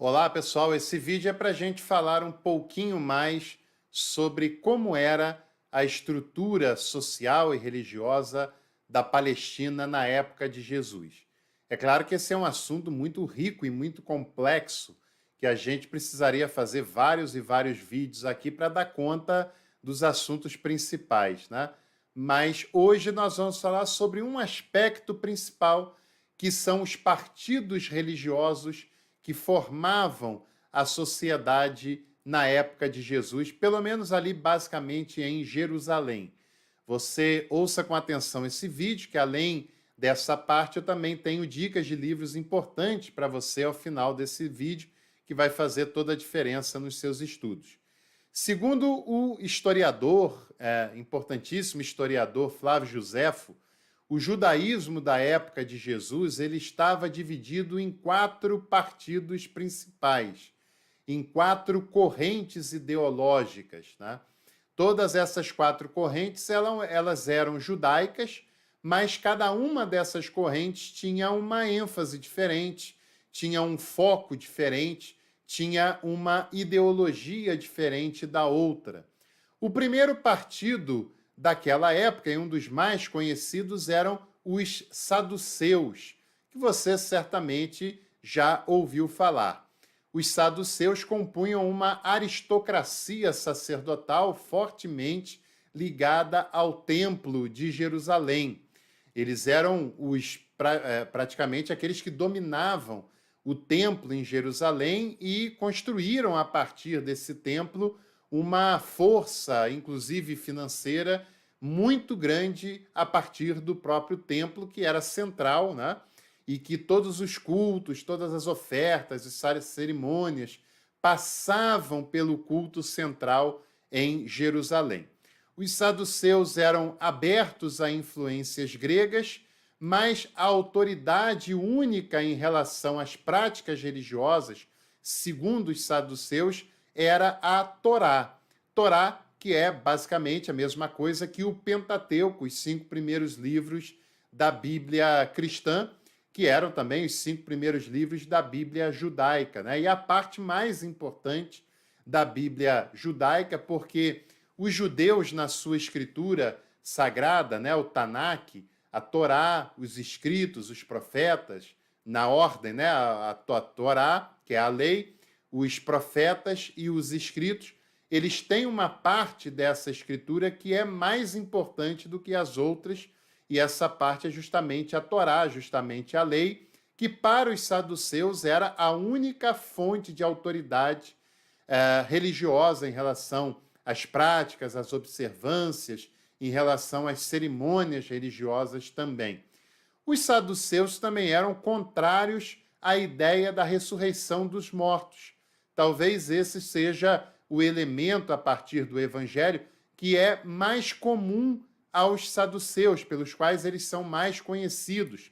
Olá, pessoal. Esse vídeo é para a gente falar um pouquinho mais sobre como era a estrutura social e religiosa da Palestina na época de Jesus. É claro que esse é um assunto muito rico e muito complexo, que a gente precisaria fazer vários e vários vídeos aqui para dar conta dos assuntos principais, né? Mas hoje nós vamos falar sobre um aspecto principal, que são os partidos religiosos que formavam a sociedade na época de Jesus, pelo menos ali basicamente em Jerusalém. Você ouça com atenção esse vídeo, que além dessa parte eu também tenho dicas de livros importantes para você ao final desse vídeo, que vai fazer toda a diferença nos seus estudos. Segundo o historiador, importantíssimo historiador Flávio Joséfo, o judaísmo da época de Jesus ele estava dividido em 4 partidos principais, em 4 correntes ideológicas, né? Todas essas 4 correntes elas eram judaicas, mas cada uma dessas correntes tinha uma ênfase diferente, tinha um foco diferente, tinha uma ideologia diferente da outra. O primeiro partido daquela época, e um dos mais conhecidos, eram os saduceus, que você certamente já ouviu falar. Os saduceus compunham uma aristocracia sacerdotal fortemente ligada ao Templo de Jerusalém. Eles eram praticamente aqueles que dominavam o templo em Jerusalém e construíram a partir desse templo uma força, inclusive financeira, muito grande a partir do próprio templo, que era central, né? E que todos os cultos, todas as ofertas e cerimônias passavam pelo culto central em Jerusalém. Os saduceus eram abertos a influências gregas, mas a autoridade única em relação às práticas religiosas, segundo os saduceus, era a Torá. Torá, que é basicamente a mesma coisa que o Pentateuco, os 5 primeiros livros da Bíblia cristã, que eram também os 5 primeiros livros da Bíblia judaica, né? E a parte mais importante da Bíblia judaica, porque os judeus, na sua escritura sagrada, né, o Tanakh, a Torá, os escritos, os profetas, na ordem, né, a Torá, que é a lei, os profetas e os escritos, eles têm uma parte dessa escritura que é mais importante do que as outras, e essa parte é justamente a Torá, justamente a lei, que para os saduceus era a única fonte de autoridade religiosa em relação às práticas, às observâncias, em relação às cerimônias religiosas também. Os saduceus também eram contrários à ideia da ressurreição dos mortos. Talvez esse seja o elemento a partir do Evangelho que é mais comum aos saduceus, pelos quais eles são mais conhecidos.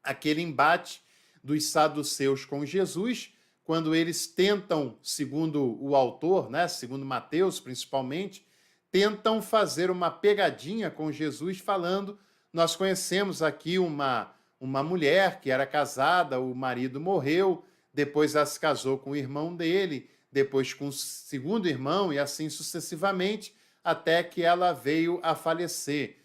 Aquele embate dos saduceus com Jesus, quando eles tentam, segundo o autor, né, segundo Mateus principalmente, tentam fazer uma pegadinha com Jesus falando: nós conhecemos aqui uma mulher que era casada, o marido morreu, depois ela se casou com o irmão dele, depois com o segundo irmão e assim sucessivamente, até que ela veio a falecer.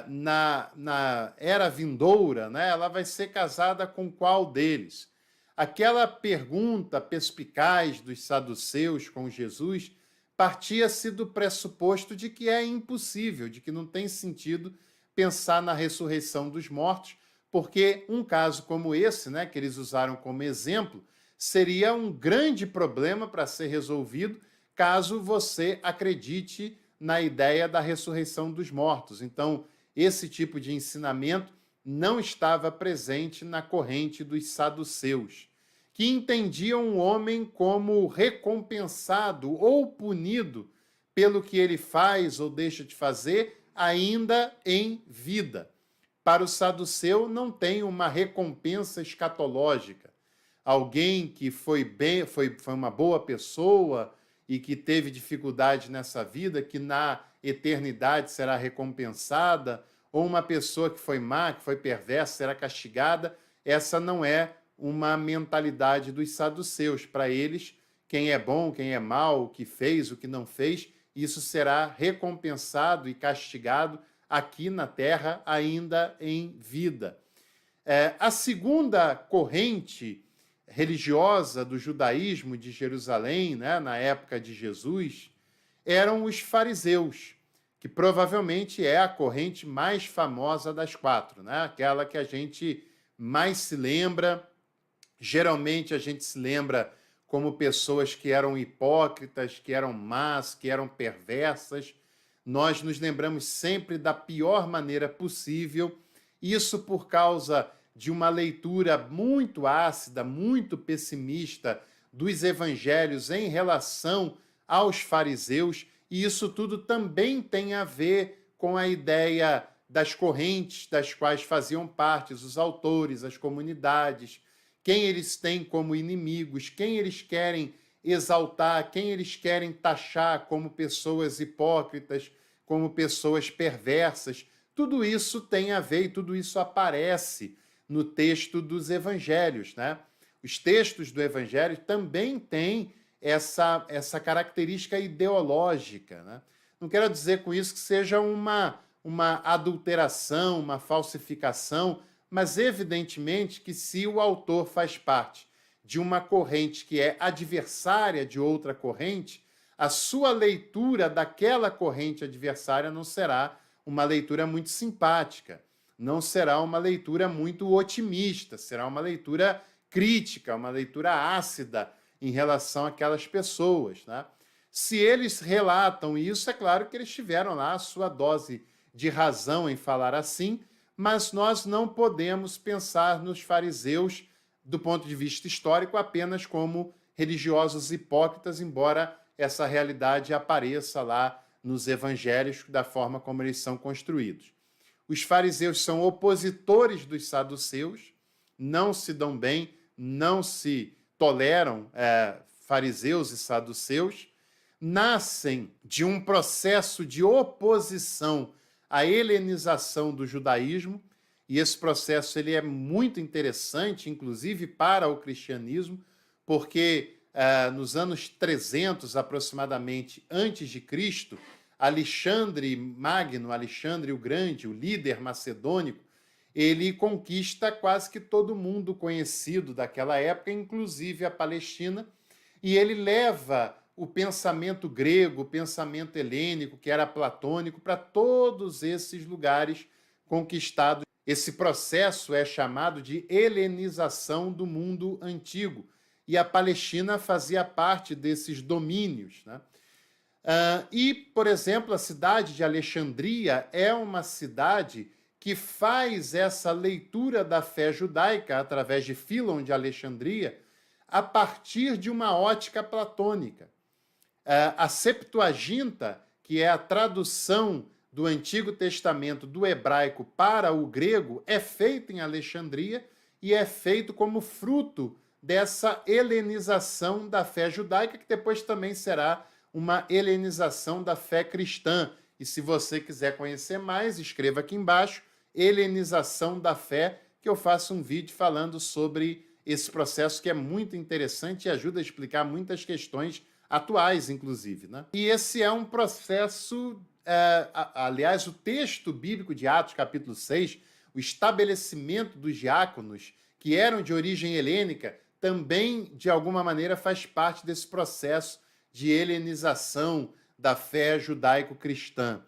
Na era vindoura, né, ela vai ser casada com qual deles? Aquela pergunta perspicaz dos saduceus com Jesus partia-se do pressuposto de que é impossível, de que não tem sentido pensar na ressurreição dos mortos, porque um caso como esse, né, que eles usaram como exemplo, seria um grande problema para ser resolvido caso você acredite na ideia da ressurreição dos mortos. Então, esse tipo de ensinamento não estava presente na corrente dos saduceus, que entendiam o homem como recompensado ou punido pelo que ele faz ou deixa de fazer ainda em vida. Para o saduceu não tem uma recompensa escatológica. Alguém que foi uma boa pessoa e que teve dificuldade nessa vida, que na eternidade será recompensada, ou uma pessoa que foi má, que foi perversa, será castigada, essa não é uma mentalidade dos saduceus. Para eles, quem é bom, quem é mal, o que fez, o que não fez, isso será recompensado e castigado aqui na terra, ainda em vida. A segunda corrente religiosa do judaísmo de Jerusalém, né, na época de Jesus, eram os fariseus, que provavelmente é a corrente mais famosa das quatro, né? Aquela que a gente mais se lembra. Geralmente a gente se lembra como pessoas que eram hipócritas, que eram más, que eram perversas. Nós nos lembramos sempre da pior maneira possível, isso por causa de uma leitura muito ácida, muito pessimista dos evangelhos em relação aos fariseus, e isso tudo também tem a ver com a ideia das correntes das quais faziam parte os autores, as comunidades, quem eles têm como inimigos, quem eles querem exaltar, quem eles querem taxar como pessoas hipócritas, como pessoas perversas. Tudo isso tem a ver e tudo isso aparece no texto dos evangelhos, né? Os textos do evangelho também têm essa característica ideológica, né? Não quero dizer com isso que seja uma adulteração, uma falsificação, mas evidentemente que se o autor faz parte de uma corrente que é adversária de outra corrente, a sua leitura daquela corrente adversária não será uma leitura muito simpática, não será uma leitura muito otimista, será uma leitura crítica, uma leitura ácida em relação àquelas pessoas, né? Se eles relatam isso, é claro que eles tiveram lá a sua dose de razão em falar assim, mas nós não podemos pensar nos fariseus, do ponto de vista histórico, apenas como religiosos hipócritas, embora essa realidade apareça lá nos evangelhos da forma como eles são construídos. Os fariseus são opositores dos saduceus, não se dão bem, não se toleram fariseus e saduceus, nascem de um processo de oposição à helenização do judaísmo, e esse processo ele é muito interessante, inclusive para o cristianismo, porque nos anos 300 aproximadamente antes de Cristo, Alexandre Magno, Alexandre o Grande, o líder macedônico, ele conquista quase que todo mundo conhecido daquela época, inclusive a Palestina, e ele leva o pensamento grego, o pensamento helênico, que era platônico, para todos esses lugares conquistados. Esse processo é chamado de helenização do mundo antigo, e a Palestina fazia parte desses domínios, né? E, por exemplo, a cidade de Alexandria é uma cidade que faz essa leitura da fé judaica através de Fílon de Alexandria a partir de uma ótica platônica. A Septuaginta, que é a tradução do Antigo Testamento do hebraico para o grego, é feita em Alexandria e é feito como fruto dessa helenização da fé judaica, que depois também será uma helenização da fé cristã. E se você quiser conhecer mais, escreva aqui embaixo, helenização da fé, que eu faço um vídeo falando sobre esse processo que é muito interessante e ajuda a explicar muitas questões atuais, inclusive, né? E esse é um processo, aliás, o texto bíblico de Atos, capítulo 6, o estabelecimento dos diáconos, que eram de origem helênica, também, de alguma maneira, faz parte desse processo de helenização da fé judaico-cristã.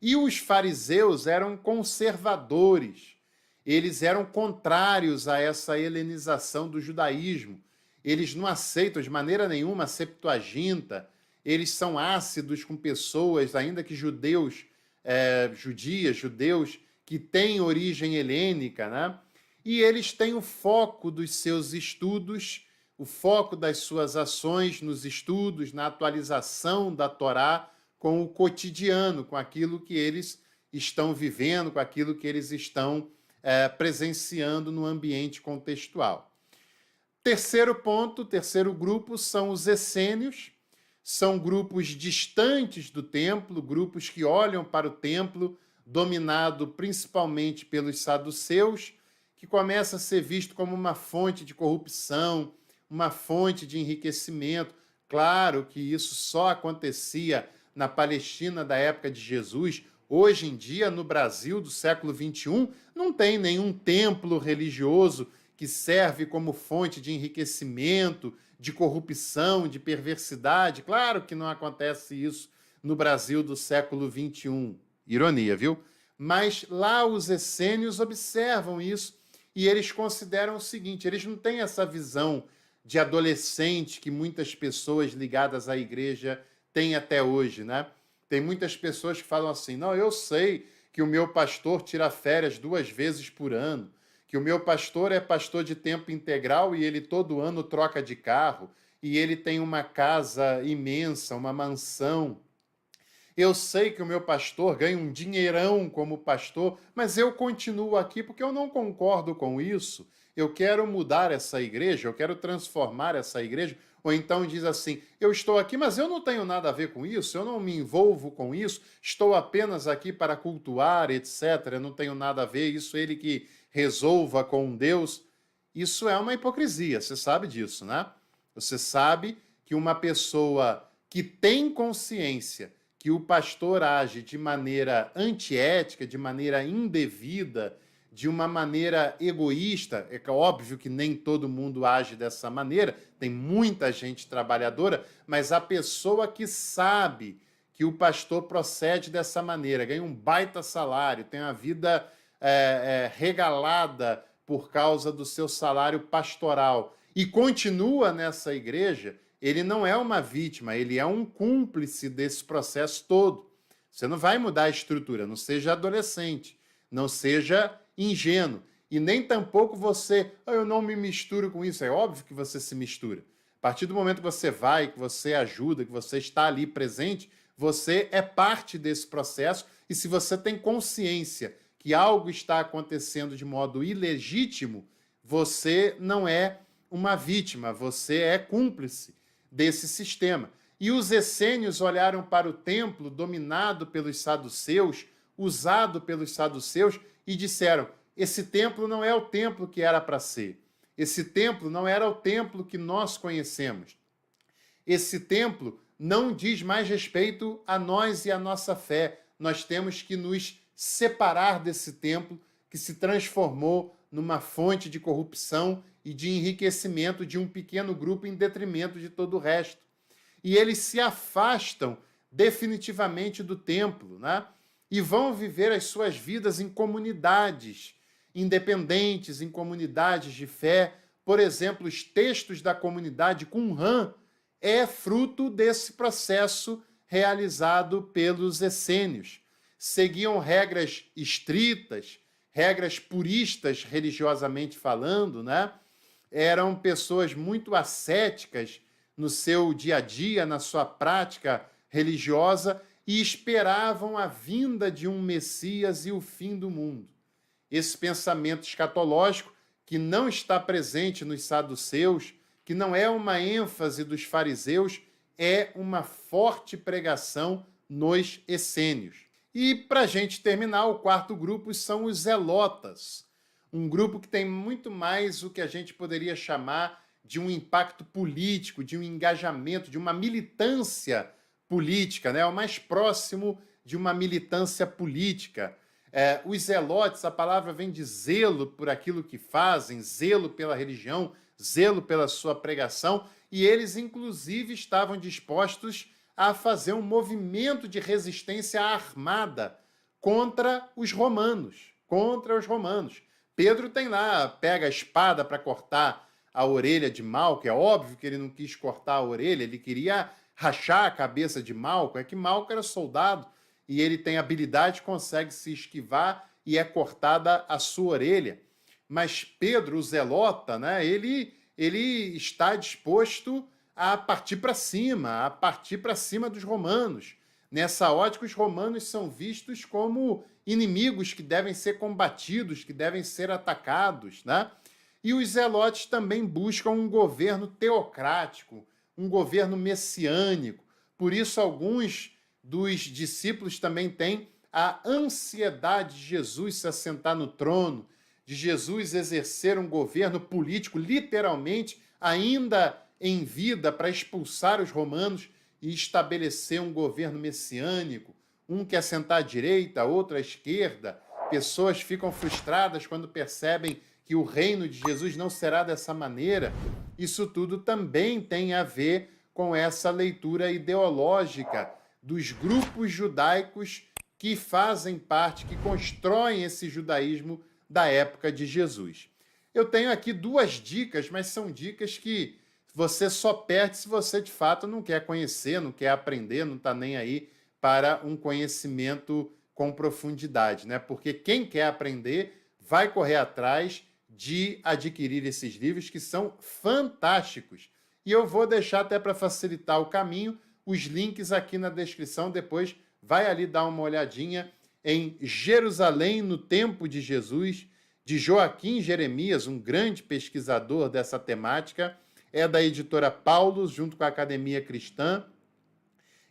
E os fariseus eram conservadores, eles eram contrários a essa helenização do judaísmo. Eles não aceitam de maneira nenhuma a Septuaginta, eles são ácidos com pessoas, ainda que judeus, judeus que têm origem helênica, né? E eles têm o foco dos seus estudos, o foco das suas ações nos estudos, na atualização da Torá com o cotidiano, com aquilo que eles estão vivendo, com aquilo que eles estão presenciando no ambiente contextual. Terceiro ponto, terceiro grupo, são os essênios. São grupos distantes do templo, grupos que olham para o templo, dominado principalmente pelos saduceus, que começa a ser visto como uma fonte de corrupção, uma fonte de enriquecimento. Claro que isso só acontecia na Palestina da época de Jesus. Hoje em dia, no Brasil do século XXI, não tem nenhum templo religioso que serve como fonte de enriquecimento, de corrupção, de perversidade. Claro que não acontece isso no Brasil do século XXI. Ironia, viu? Mas lá os essênios observam isso e eles consideram o seguinte: eles não têm essa visão de adolescente que muitas pessoas ligadas à igreja têm até hoje, né? Tem muitas pessoas que falam assim: não, eu sei que o meu pastor tira férias 2 vezes por ano, que o meu pastor é pastor de tempo integral e ele todo ano troca de carro, e ele tem uma casa imensa, uma mansão. Eu sei que o meu pastor ganha um dinheirão como pastor, mas eu continuo aqui porque eu não concordo com isso. Eu quero mudar essa igreja, eu quero transformar essa igreja. Ou então diz assim: eu estou aqui, mas eu não tenho nada a ver com isso, eu não me envolvo com isso, estou apenas aqui para cultuar, etc. Eu não tenho nada a ver, isso ele que resolva com Deus. Isso é uma hipocrisia, você sabe disso, né? Você sabe que uma pessoa que tem consciência que o pastor age de maneira antiética, de maneira indevida, de uma maneira egoísta, é óbvio que nem todo mundo age dessa maneira, tem muita gente trabalhadora, mas a pessoa que sabe que o pastor procede dessa maneira, ganha um baita salário, tem uma vida regalada por causa do seu salário pastoral e continua nessa igreja, ele não é uma vítima, ele é um cúmplice desse processo todo. Você não vai mudar a estrutura, não seja adolescente, não seja ingênuo. E nem tampouco você, eu não me misturo com isso. É óbvio que você se mistura. A partir do momento que você vai, que você ajuda, que você está ali presente, você é parte desse processo. E se você tem consciência que algo está acontecendo de modo ilegítimo, você não é uma vítima, você é cúmplice desse sistema. E os essênios olharam para o templo dominado pelos saduceus, usado pelos saduceus, e disseram: esse templo não é o templo que era para ser. Esse templo não era o templo que nós conhecemos. Esse templo não diz mais respeito a nós e a nossa fé. Nós temos que nos separar desse templo que se transformou numa fonte de corrupção e de enriquecimento de um pequeno grupo em detrimento de todo o resto. E eles se afastam definitivamente do templo, né? E vão viver as suas vidas em comunidades independentes, em comunidades de fé. Por exemplo, os textos da comunidade Qumran é fruto desse processo realizado pelos essênios. Seguiam regras estritas, regras puristas religiosamente falando, né? Eram pessoas muito ascéticas no seu dia a dia, na sua prática religiosa, e esperavam a vinda de um Messias e o fim do mundo. Esse pensamento escatológico, que não está presente nos saduceus, que não é uma ênfase dos fariseus, é uma forte pregação nos essênios. E, para a gente terminar, o quarto grupo são os zelotas, um grupo que tem muito mais o que a gente poderia chamar de um impacto político, de um engajamento, de uma militância política, né? O mais próximo de uma militância política. Os zelotes, a palavra vem de zelo por aquilo que fazem, zelo pela religião, zelo pela sua pregação, e eles, inclusive, estavam dispostos a fazer um movimento de resistência armada contra os romanos, Pedro tem lá, pega a espada para cortar a orelha de Malco. É óbvio que ele não quis cortar a orelha, ele queria rachar a cabeça de Malco. É que Malco era soldado e ele tem habilidade, consegue se esquivar e é cortada a sua orelha. Mas Pedro, o zelota, né, ele está disposto a partir para cima dos romanos. Nessa ótica, os romanos são vistos como inimigos que devem ser combatidos, que devem ser atacados, né? E os zelotes também buscam um governo teocrático, um governo messiânico. Por isso, alguns dos discípulos também têm a ansiedade de Jesus se assentar no trono, de Jesus exercer um governo político, literalmente, ainda em vida, para expulsar os romanos e estabelecer um governo messiânico. Um quer sentar à direita, outro à esquerda. Pessoas ficam frustradas quando percebem que o reino de Jesus não será dessa maneira. Isso tudo também tem a ver com essa leitura ideológica dos grupos judaicos que fazem parte, que constroem esse judaísmo da época de Jesus. Eu tenho aqui duas dicas, mas são dicas que você só perde se você de fato não quer conhecer, não quer aprender, não está nem aí para um conhecimento com profundidade, né? Porque quem quer aprender vai correr atrás de adquirir esses livros que são fantásticos. E eu vou deixar até para facilitar o caminho os links aqui na descrição, depois vai ali dar uma olhadinha em Jerusalém no Tempo de Jesus, de Joaquim Jeremias, um grande pesquisador dessa temática, é da editora Paulus, junto com a Academia Cristã,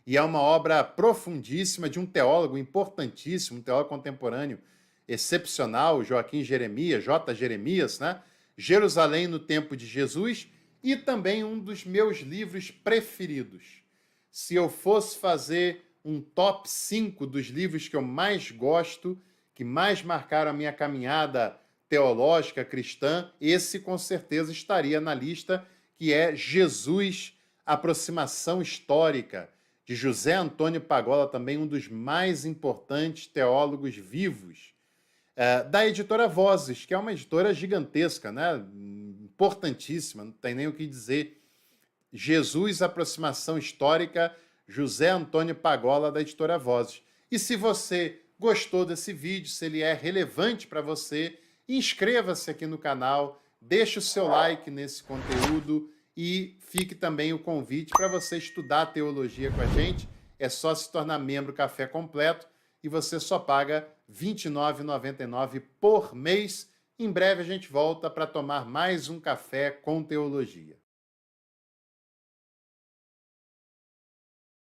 e é uma obra profundíssima de um teólogo importantíssimo, um teólogo contemporâneo excepcional, Joaquim Jeremias, J. Jeremias, né? Jerusalém no Tempo de Jesus, e também um dos meus livros preferidos. Se eu fosse fazer um top 5 dos livros que eu mais gosto, que mais marcaram a minha caminhada teológica cristã, esse com certeza estaria na lista, que é Jesus, Aproximação Histórica, de José Antônio Pagola, também um dos mais importantes teólogos vivos, da editora Vozes, que é uma editora gigantesca, né? Importantíssima, não tem nem o que dizer. Jesus, Aproximação Histórica, José Antônio Pagola, da editora Vozes. E se você gostou desse vídeo, se ele é relevante para você, inscreva-se aqui no canal, deixe o seu like nesse conteúdo e fique também o convite para você estudar teologia com a gente. É só se tornar membro Café Completo e você só paga R$ 29,99 por mês. Em breve a gente volta para tomar mais um café com teologia.